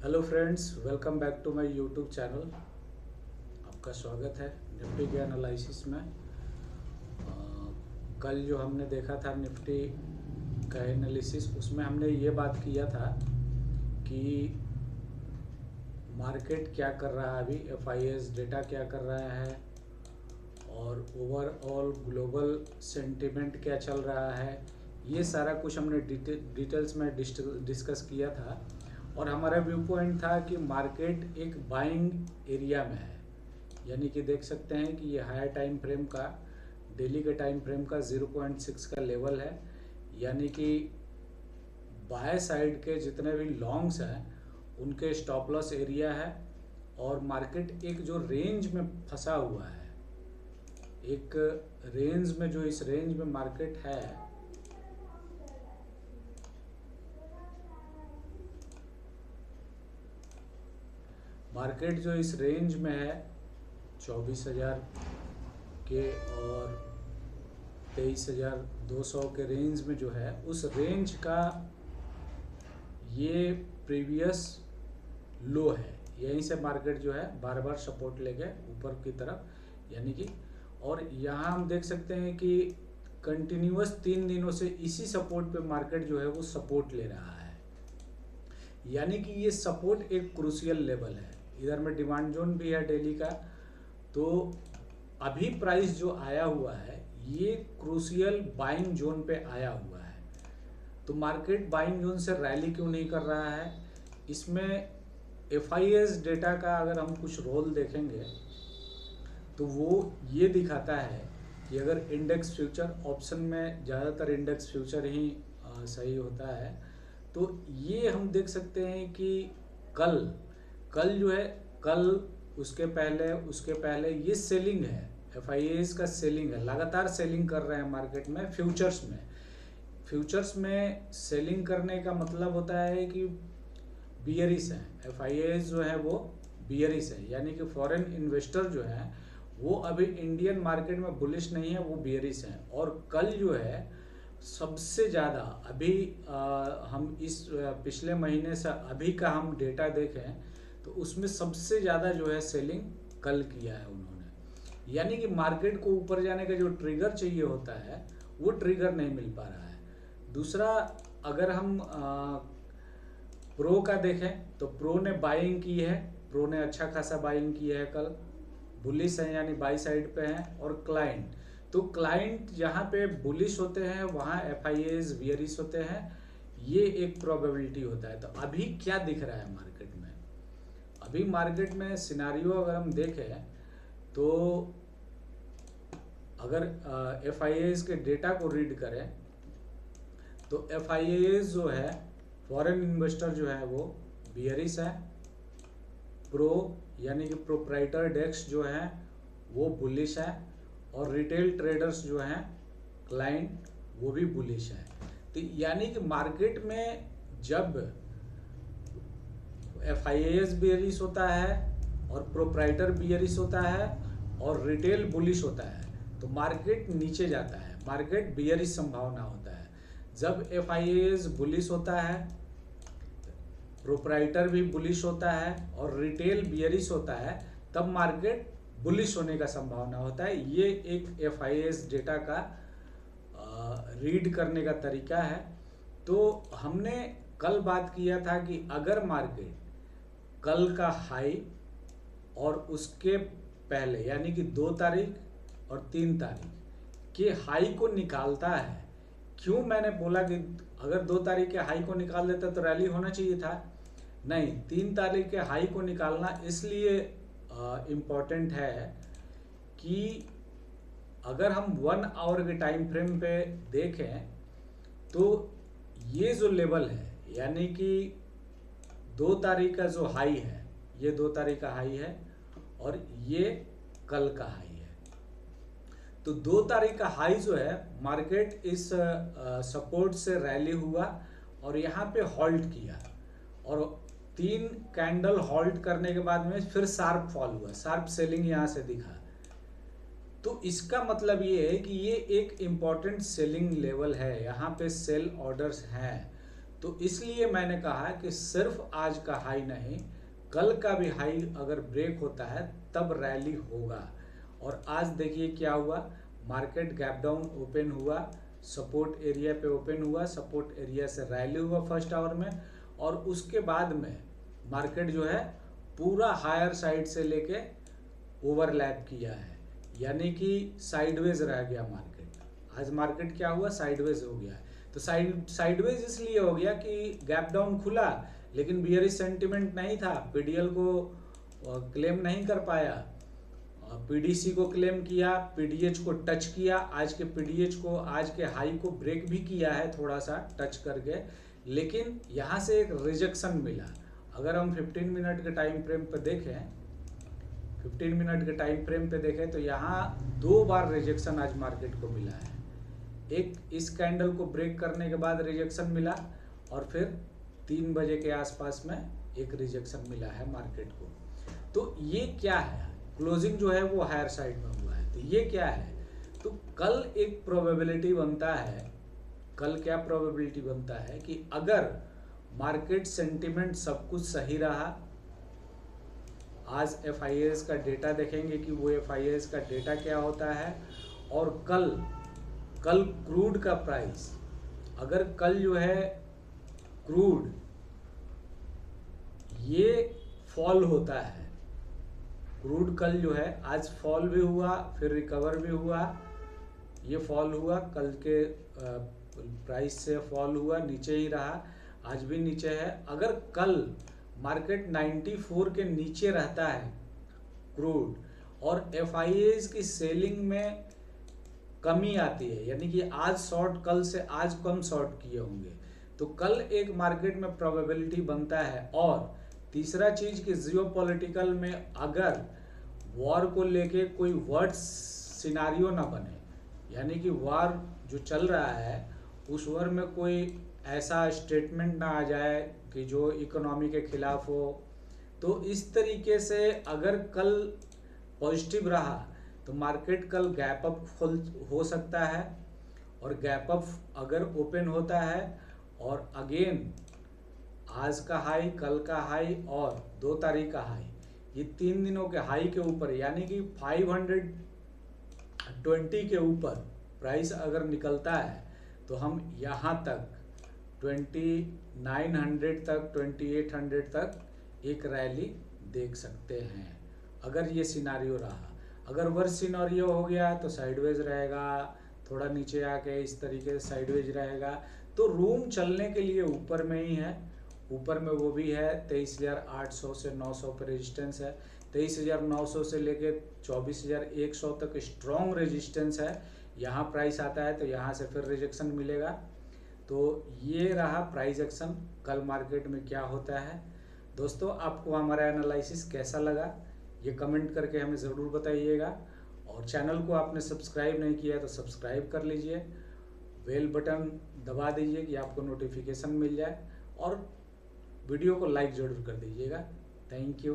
Hello friends, welcome back to my YouTube channel. आपका स्वागत है निफ्टी के एनालिसिस में। कल जो हमने देखा था निफ्टी का एनालिसिस, उसमें हमने ये बात किया था कि मार्केट क्या कर रहा है, अभी एफआईएस डेटा क्या कर रहा है और ओवरऑल ग्लोबल सेंटिमेंट क्या चल रहा है। ये सारा कुछ हमने डिटेल्स में डिस्कस किया था और हमारा व्यू पॉइंट था कि मार्केट एक बाइंग एरिया में है। यानी कि देख सकते हैं कि ये हायर टाइम फ्रेम का, डेली के टाइम फ्रेम का 0.6 का लेवल है। यानी कि बाय साइड के जितने भी लॉन्ग्स हैं उनके स्टॉप लॉस एरिया है और मार्केट एक जो रेंज में फंसा हुआ है, एक रेंज में, जो इस रेंज में मार्केट है, मार्केट जो इस रेंज में है 24,000 के और 23,200 के रेंज में जो है, उस रेंज का ये प्रीवियस लो है। यहीं से मार्केट जो है बार बार सपोर्ट लेके ऊपर की तरफ, यानी कि, और यहाँ हम देख सकते हैं कि कंटिन्यूअस 3 दिनों से इसी सपोर्ट पे मार्केट जो है वो सपोर्ट ले रहा है। यानी कि ये सपोर्ट एक क्रूशियल लेवल है। इधर में डिमांड जोन भी है डेली का। तो अभी प्राइस जो आया हुआ है ये क्रूशियल बाइंग जोन पे आया हुआ है। तो मार्केट बाइंग जोन से रैली क्यों नहीं कर रहा है? इसमें एफआईएस डेटा का अगर हम कुछ रोल देखेंगे तो वो ये दिखाता है कि अगर इंडेक्स फ्यूचर, ऑप्शन में ज़्यादातर इंडेक्स फ्यूचर ही सही होता है, तो ये हम देख सकते हैं कि कल जो है, कल उसके पहले ये सेलिंग है, एफआईएस का सेलिंग है, लगातार सेलिंग कर रहे हैं मार्केट में। फ्यूचर्स में सेलिंग करने का मतलब होता है कि बियरिश है। एफआईएस जो है वो बियरिश है, यानी कि फॉरेन इन्वेस्टर जो है वो अभी इंडियन मार्केट में बुलिश नहीं है, वो बियरिश है। और कल जो है सबसे ज़्यादा, अभी हम इस पिछले महीने से अभी का हम डेटा देखें तो उसमें सबसे ज़्यादा जो है सेलिंग कल किया है उन्होंने। यानी कि मार्केट को ऊपर जाने का जो ट्रिगर चाहिए होता है वो ट्रिगर नहीं मिल पा रहा है। दूसरा, अगर हम प्रो का देखें तो प्रो ने बाइंग की है, प्रो ने अच्छा खासा बाइंग किया है कल, बुलिश है यानी बाई साइड पे है। और क्लाइंट, तो क्लाइंट जहाँ पे बुलिश होते हैं वहाँ एफआईएस बियरिश होते हैं, ये एक प्रोबेबिलिटी होता है। तो अभी क्या दिख रहा है मार्केट में? अभी मार्केट में सिनारियो अगर हम देखें तो अगर एफआईएस के डेटा को रीड करें तो एफआईएस जो है, फॉरेन इन्वेस्टर जो है वो बियरिश है, प्रो यानी कि प्रोप्राइटर डेस्क जो है वो बुलिश है, और रिटेल ट्रेडर्स जो हैं क्लाइंट वो भी बुलिश है। तो यानी कि मार्केट में जब एफआईएस बियरिश होता है और प्रोप्राइटर बियरिश होता है और रिटेल बुलिश होता है तो मार्केट नीचे जाता है, मार्केट बियरिश संभावना होता है। जब एफआईएस बुलिश होता है, प्रोप्राइटर भी बुलिश होता है और रिटेल बियरिश होता है, तब मार्केट बुलिश होने का संभावना होता है। ये एक एफआईएस डेटा का रीड करने का तरीका है। तो हमने कल बात किया था कि अगर मार्केट कल का हाई और उसके पहले यानी कि 2 तारीख और 3 तारीख के हाई को निकालता है, क्यों मैंने बोला कि अगर 2 तारीख के हाई को निकाल देता तो रैली होना चाहिए था? नहीं, 3 तारीख के हाई को निकालना इसलिए इम्पॉर्टेंट है कि अगर हम 1 आवर के टाइम फ्रेम पे देखें तो ये जो लेवल है, यानी कि 2 तारीख का जो हाई है, ये 2 तारीख का हाई है और ये कल का हाई है। तो 2 तारीख का हाई जो है, मार्केट इस सपोर्ट से रैली हुआ और यहाँ पे होल्ड किया और 3 कैंडल होल्ड करने के बाद में फिर शार्प फॉल हुआ, शार्प सेलिंग यहाँ से दिखा। तो इसका मतलब ये है कि ये एक इम्पॉर्टेंट सेलिंग लेवल है, यहाँ पे सेल ऑर्डर्स हैं। तो इसलिए मैंने कहा कि सिर्फ आज का हाई नहीं, कल का भी हाई अगर ब्रेक होता है तब रैली होगा। और आज देखिए क्या हुआ, मार्केट गैप डाउन ओपन हुआ, सपोर्ट एरिया पे ओपन हुआ, सपोर्ट एरिया से रैली हुआ फर्स्ट आवर में, और उसके बाद में मार्केट जो है पूरा हायर साइड से लेके ओवरलैप किया है, यानी कि साइडवेज रह गया मार्केट। आज मार्केट क्या हुआ, साइडवेज हो गया है। तो साइडवेज इसलिए हो गया कि गैप डाउन खुला लेकिन बियरिश सेंटिमेंट नहीं था, पीडीएल को क्लेम नहीं कर पाया, पीडीसी को क्लेम किया, पीडीएच को टच किया, आज के पीडीएच को, आज के हाई को ब्रेक भी किया है थोड़ा सा टच करके, लेकिन यहाँ से एक रिजेक्शन मिला। अगर हम 15 मिनट के टाइम फ्रेम पे देखें, 15 मिनट के टाइम फ्रेम पे देखें तो यहाँ 2 बार रिजेक्शन आज मार्केट को मिला है। एक इस कैंडल को ब्रेक करने के बाद रिजेक्शन मिला, और फिर 3 बजे के आसपास में एक रिजेक्शन मिला है मार्केट को। तो ये क्या है, क्लोजिंग जो है वो हायर साइड में हुआ है, तो ये क्या है, तो कल एक प्रोबेबिलिटी बनता है, कल क्या प्रोबेबिलिटी बनता है कि अगर मार्केट सेंटिमेंट सब कुछ सही रहा, आज FIIs का डेटा देखेंगे कि वो FIIs का डेटा क्या होता है, और कल क्रूड का प्राइस, अगर कल जो है क्रूड ये फॉल होता है, क्रूड कल जो है आज फॉल भी हुआ फिर रिकवर भी हुआ, ये फॉल हुआ, कल के प्राइस से फॉल हुआ, नीचे ही रहा, आज भी नीचे है। अगर कल मार्केट 94 के नीचे रहता है क्रूड, और FIIs की सेलिंग में कमी आती है, यानी कि आज शॉर्ट कल से आज कम शॉर्ट किए होंगे, तो कल एक मार्केट में प्रोबेबिलिटी बनता है। और तीसरा चीज कि जियोपॉलिटिकल में अगर वॉर को लेके कोई वर्ड सिनारियो ना बने, यानी कि वॉर जो चल रहा है उस वॉर में कोई ऐसा स्टेटमेंट ना आ जाए कि जो इकोनॉमी के खिलाफ हो, तो इस तरीके से अगर कल पॉजिटिव रहा तो मार्केट कल गैप अप हो सकता है, और गैप अप अगर ओपन होता है और अगेन आज का हाई, कल का हाई और 2 तारीख का हाई, ये 3 दिनों के हाई के ऊपर, यानी कि 520 के ऊपर प्राइस अगर निकलता है तो हम यहाँ तक 2900 तक, 2800 तक एक रैली देख सकते हैं अगर ये सिनारियो रहा। अगर वर्स्ट सिनारियो हो गया तो साइडवेज रहेगा, थोड़ा नीचे आके इस तरीके से साइडवेज रहेगा। तो रूम चलने के लिए ऊपर में ही है, ऊपर में वो भी है 23,800 से 900 पे रेजिस्टेंस है, 23,900 से लेके 24,100 तक स्ट्रॉन्ग रेजिस्टेंस है। यहाँ प्राइस आता है तो यहाँ से फिर रिजेक्शन मिलेगा। तो ये रहा प्राइस एक्शन, कल मार्केट में क्या होता है। दोस्तों आपको हमारा एनालिसिस कैसा लगा ये कमेंट करके हमें ज़रूर बताइएगा, और चैनल को आपने सब्सक्राइब नहीं किया है तो सब्सक्राइब कर लीजिए, बेल बटन दबा दीजिए कि आपको नोटिफिकेशन मिल जाए, और वीडियो को लाइक ज़रूर कर दीजिएगा। Thank you.